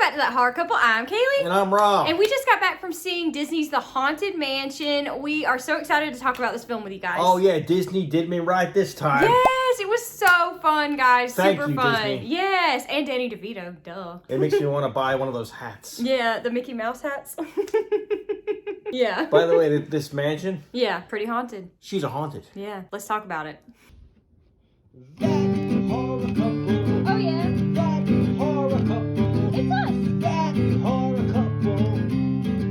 back to That Horror Couple. I'm Kaylee. And I'm Rob. And we just got back from seeing Disney's The Haunted Mansion. We are so excited to talk about this film with you guys. Oh yeah, Disney did me right this time. Yes, it was so fun, guys. Thank Super you, fun. Disney. Yes, and Danny DeVito, duh. It makes me want to buy one of those hats. Yeah, the Mickey Mouse hats. Yeah. By the way, this mansion, Yeah, pretty haunted. she's a haunted. Yeah, let's talk about it. That horror couple. Oh, yeah. That horror couple. It's us. That horror couple.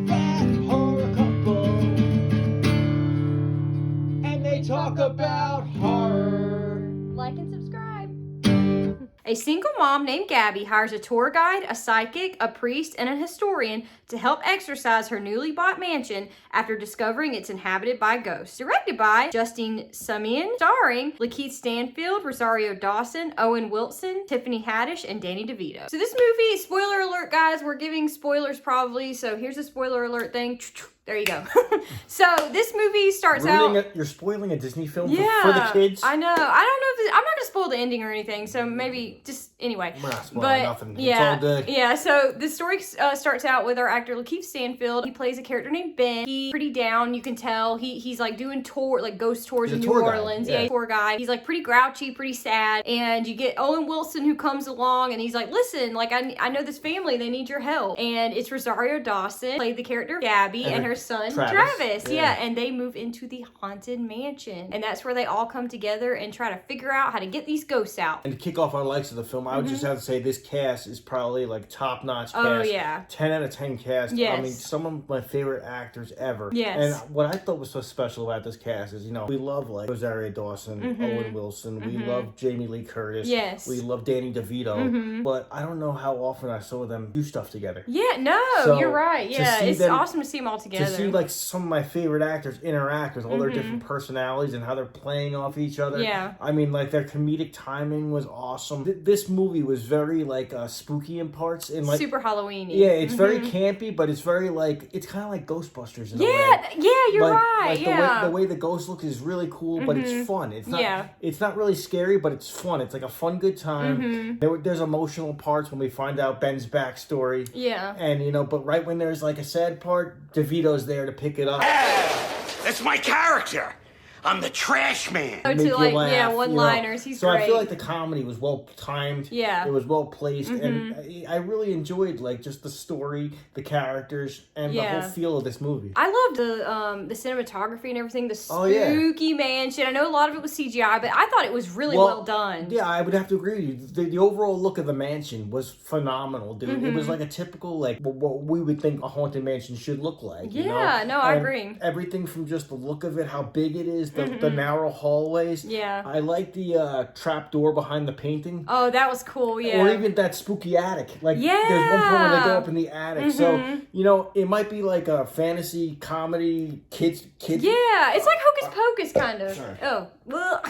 That horror couple. And they talk about horror. Like and subscribe. A single mom named Gabby hires a tour guide, a psychic, a priest, and a historian to help exorcise her newly bought mansion after discovering it's inhabited by ghosts. Directed by Justine Samian, starring Lakeith Stanfield, Rosario Dawson, Owen Wilson, Tiffany Haddish, and Danny DeVito. So this movie, spoiler alert, guys, we're giving spoilers probably, so here's a spoiler alert thing. There you go. So this movie starts out... You're spoiling a Disney film Yeah, for the kids? I know. I don't know if I'm not going to spoil the ending or anything, so maybe just anyway. We're not spoiling nothing. Yeah, It's all good. yeah. So the story starts out with our actor Lakeith Stanfield. He plays a character named Ben. He's pretty down. You can tell he's like doing ghost tours in New Orleans. Yeah, tour guide. He's like pretty grouchy, pretty sad. And you get Owen Wilson who comes along and he's like, listen, like I know this family. They need your help. And it's Rosario Dawson played the character Gabby and her son Travis. Yeah, and they move into the haunted mansion, and that's where they all come together and try to figure out how to get these ghosts out. And to kick off our likes of the film, I would just have to say this cast is probably like top-notch cast. Oh, yeah. 10 out of 10 cast. Yes. I mean, some of my favorite actors ever. Yes. And what I thought was so special about this cast is, we love like Rosario Dawson, Owen Wilson. We love Jamie Lee Curtis. Yes. We love Danny DeVito. But I don't know how often I saw them do stuff together. Yeah, no, So, you're right. Yeah, it's them, awesome to see them all together. To see like some of my favorite actors interact with all their different personalities and how they're playing off each other. Yeah. I mean, like their comedic timing was awesome. This movie was very like spooky in parts and like super Halloween-y. Yeah, it's very campy, but it's very like it's kind of like Ghostbusters in a way. Yeah, you're right. Like yeah. the way the ghost look is really cool, but it's fun. It's not. It's not really scary, but it's fun. It's like a fun, good time. There's emotional parts when we find out Ben's backstory. Yeah. And but right when there's like a sad part, DeVito's there to pick it up. That's my character. I'm the trash man. Oh, to like, laugh, one-liners. He's so great. I feel like the comedy was well timed. Yeah. It was well placed. And I really enjoyed like just the story, the characters, and the whole feel of this movie. I loved the cinematography and everything, the spooky mansion. I know a lot of it was CGI, but I thought it was really well done. Yeah, I would have to agree with you. The overall look of the mansion was phenomenal, dude. It was like a typical, like, what we would think a haunted mansion should look like. Yeah, no, I agree. Everything from just the look of it, how big it is, the narrow hallways. Yeah. I like the trap door behind the painting. Oh, that was cool, yeah. Or even that spooky attic. Like, there's one point where they go up in the attic. So, it might be like a fantasy, comedy, kids. Yeah, it's like Hocus Pocus, kind of. Sorry. Oh, well.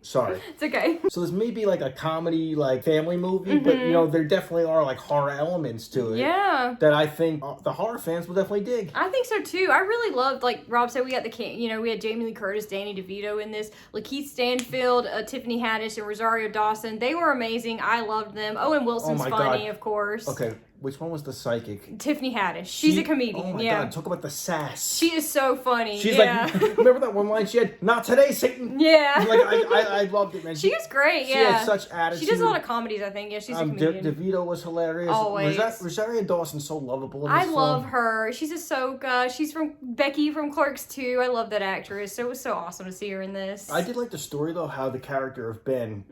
Sorry. It's okay. So this may be like a comedy, like family movie, but there definitely are like horror elements to it. Yeah. That I think the horror fans will definitely dig. I think so too. I really loved, like Rob said, we got we had Jamie Lee Curtis, Danny DeVito in this, Lakeith Stanfield, Tiffany Haddish, and Rosario Dawson. They were amazing. I loved them. Owen Wilson's funny, of course. Okay. Which one was the psychic? Tiffany Haddish. She's a comedian. Oh my God! Talk about the sass. She is so funny. She's like, remember that one line she had? Not today, Satan. Yeah. Like I loved it, man. She was great. She had such attitude. She does a lot of comedies, I think. Yeah, she's a comedian. DeVito was hilarious. Always. Rosario Dawson's so lovable. I love her. She's Ahsoka. She's from Becky from Clerks 2. I love that actress. So it was so awesome to see her in this. I did like the story though, how the character of Ben,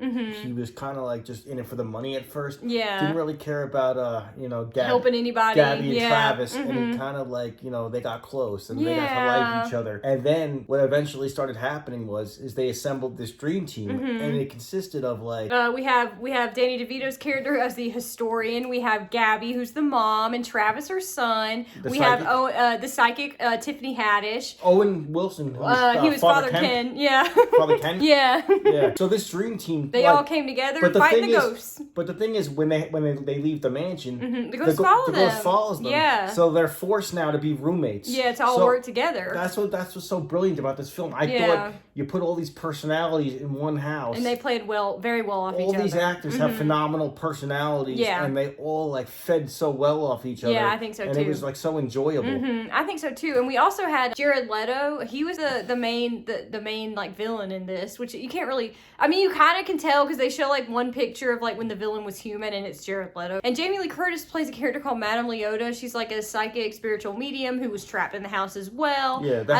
he was kind of like just in it for the money at first. Yeah. Didn't really care about helping anybody. Gabby and Travis, and he kind of like, they got close and they got to like each other. And then what eventually started happening is they assembled this dream team, and it consisted of like we have Danny DeVito's character as the historian. We have Gabby, who's the mom, and Travis, her son. Have the psychic Tiffany Haddish. Owen Wilson. He was Father Ken. Yeah. Father Ken. Yeah. Yeah. So this dream team, they all came together and fighting the ghosts. But the thing is, when they leave the mansion, The ghost follows them. Yeah. So they're forced now to be roommates. Yeah, to all work together. That's what's so brilliant about this film. I thought you put all these personalities in one house. And they played very well off each other. All these actors have phenomenal personalities. Yeah. And they all like fed so well off each other. Yeah, I think so too. And it was like so enjoyable. I think so too. And we also had Jared Leto. He was the main like villain in this, which you can't really, I mean, you kind of can tell because they show like one picture of like when the villain was human and it's Jared Leto. And Jamie Lee Curtis plays a character called Madame Leota. She's like a psychic spiritual medium who was trapped in the house as well. Yeah, the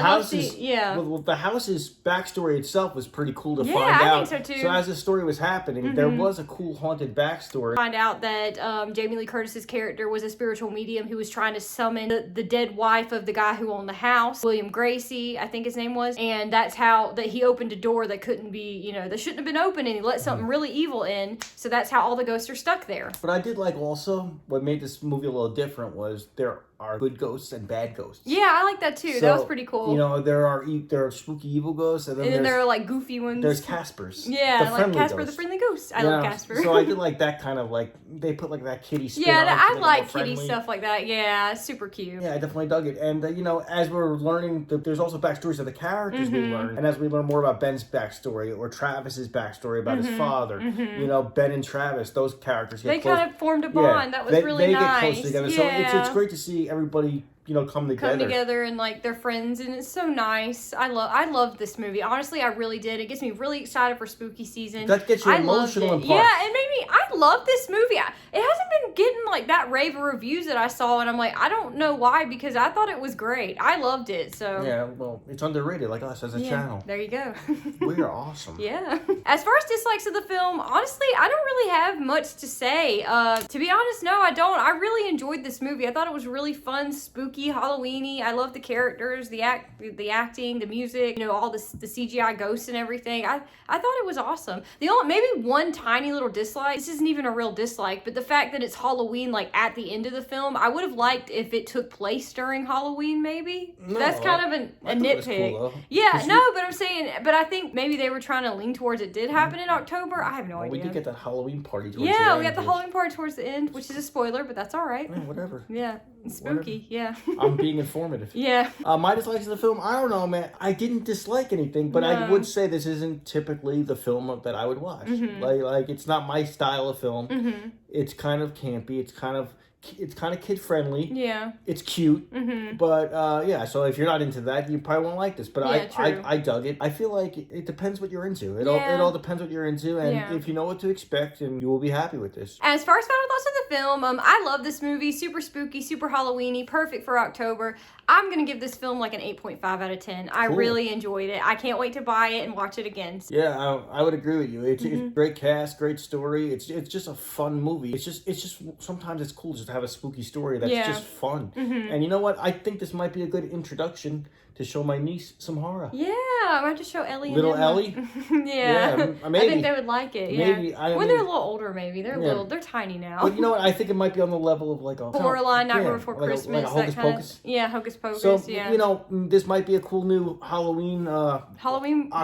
house's backstory itself was pretty cool to find out. Yeah, I think so too. So as the story was happening, there was a cool haunted backstory. Find out that Jamie Lee Curtis's character was a spiritual medium who was trying to summon the dead wife of the guy who owned the house, William Gracie, I think his name was. And that's how that he opened a door that couldn't be, that shouldn't have been open, and he let something really evil in. So that's how all the ghosts are stuck there. But I did like also what made this movie a little different was there are good ghosts and bad ghosts. Yeah, I like that too. So, that was pretty cool. There are spooky evil ghosts, and then there are like goofy ones. There's Caspers. Yeah, like Casper the Friendly Ghost. I love Casper. So I did like that kind of like they put like that kitty spin. Yeah, I like kitty stuff like that. Yeah, super cute. Yeah, I definitely dug it. And as we're learning, there's also backstories of the characters we learn, and as we learn more about Ben's backstory or Travis's backstory about his father, Ben and Travis, those characters get close. Kind of formed a bond. That was really nice. They get close together. Yeah. So it's great to see everybody come together and like they're friends, and it's so nice. I love this movie. Honestly, I really did. It gets me really excited for spooky season. That gets you emotional in parts. Yeah, it made me. I love this movie. It hasn't been getting like that rave of reviews that I saw, and I'm like, I don't know why, because I thought it was great. I loved it. So yeah, well, it's underrated like us as a channel. There you go. We are awesome. Yeah. As far as dislikes of the film, honestly, I don't really have much to say. To be honest, no, I don't. I really enjoyed this movie. I thought it was really fun, spooky, Halloween-y. I love the characters, the acting, the music, all the CGI ghosts and everything. I thought it was awesome. The only maybe one tiny little dislike, this isn't even a real dislike, but the fact that it's Halloween like at the end of the film, I would have liked if it took place during Halloween maybe. No, that's kind of a nitpick. Cool, yeah, no, but I'm saying, but I think maybe they were trying to lean towards it did happen in October. I have no idea. We did get that Halloween party towards the end. Yeah, we got the Halloween party towards the end, which is a spoiler, but that's all right. Yeah, whatever. Yeah, it's spooky. Yeah. I'm being informative. Yeah. My dislikes of the film, I don't know, man. I didn't dislike anything, but I would say this isn't typically the film that I would watch. Like it's not my style of film. It's kind of campy. It's kind of kid friendly. Yeah. It's cute. But so if you're not into that, you probably won't like this. But I dug it. I feel like it depends what you're into. It all depends what you're into, and if you know what to expect, and you will be happy with this. As far as final thoughts of the film, I love this movie. Super spooky, super Halloween-y, perfect for October. I'm gonna give this film like an 8.5 out of 10. I really enjoyed it. I can't wait to buy it and watch it again. Yeah, I would agree with you. It's great cast, great story. It's just a fun movie. It's just sometimes it's cool just to have a spooky story that's just fun. And you know what? I think this might be a good introduction to show my niece some horror. Yeah, I'm going to have to show Ellie. Little Ellie? Yeah. Maybe. I think they would like it. Maybe. Yeah. When they're a little older, maybe. They're tiny now. But you know what? I think it might be on the level of like a Coraline, Nightmare Before Christmas. Like a Hocus Pocus. Yeah, Hocus Pocus. So, this might be a cool new Halloween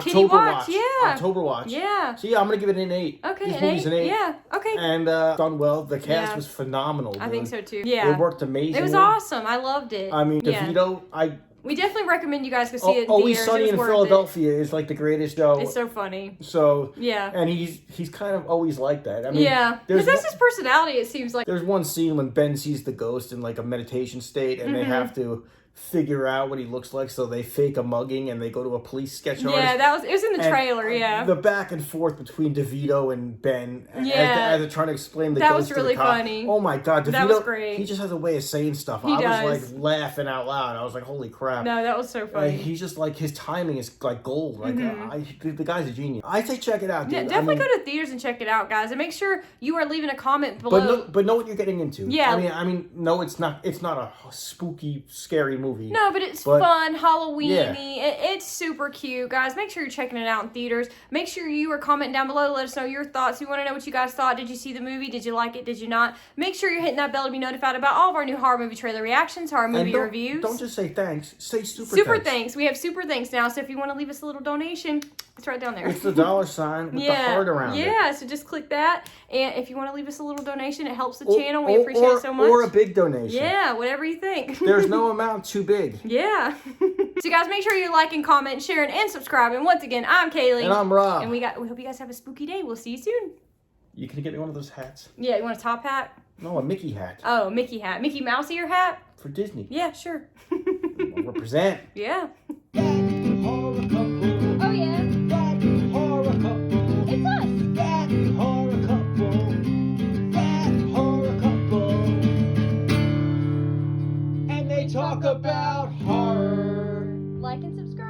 kitty watch. Yeah. October watch. Yeah. So I'm going to give it an 8. Okay, an 8. Yeah, okay. And done well. The cast was phenomenal. I think so too. Yeah. It worked amazingly. It was awesome. I loved it. I mean, DeVito, we definitely recommend you guys go see it in Always theaters. Sunny in Philadelphia is like the greatest show. It's so funny. So yeah, and he's kind of always like that. I mean, because that's his personality. It seems like there's one scene when Ben sees the ghost in like a meditation state, and they have to figure out what he looks like, so they fake a mugging and they go to a police sketch artist. Yeah, it was in the trailer. Yeah, the back and forth between DeVito and Ben as they're trying to explain the ghost was really to the cop. funny. Oh my god, DeVito, that was great. He just has a way of saying stuff. I was like laughing out loud. I was like, holy crap. No, that was so funny. He's just like, his timing is like gold. Like the guy's a genius. I say check it out, dude. Yeah, definitely go to theaters and check it out, guys, and make sure you are leaving a comment below. But know what you're getting into. Yeah, I mean, no, it's not a spooky, scary movie. No, but it's fun, Halloween-y. It's super cute, guys. Make sure you're checking it out in theaters. Make sure you are commenting down below. Let us know your thoughts. We want to know what you guys thought. Did you see the movie? Did you like it? Did you not? Make sure you're hitting that bell to be notified about all of our new horror movie trailer reactions, horror movie reviews. Don't just say thanks. Say super thanks. We have super thanks now. So if you want to leave us a little donation, It's right down there. It's the $sign with the heart around it. Yeah, so just click that. And if you want to leave us a little donation, it helps the channel. We appreciate it so much. Or a big donation. Yeah, whatever you think. There's no amount too big. Yeah. So guys, make sure you like and comment, sharing, and subscribing. And once again, I'm Kaylee. And I'm Rob. And we hope you guys have a spooky day. We'll see you soon. You can get me one of those hats. Yeah, you want a top hat? No, a Mickey hat. Oh, Mickey hat. Mickey Mouse ear hat? For Disney. Yeah, sure. I'll represent. Yeah. That horror couple. Oh, yeah. That horror couple. It's us. That horror couple. That horror couple. And they talk about horror. Like and subscribe.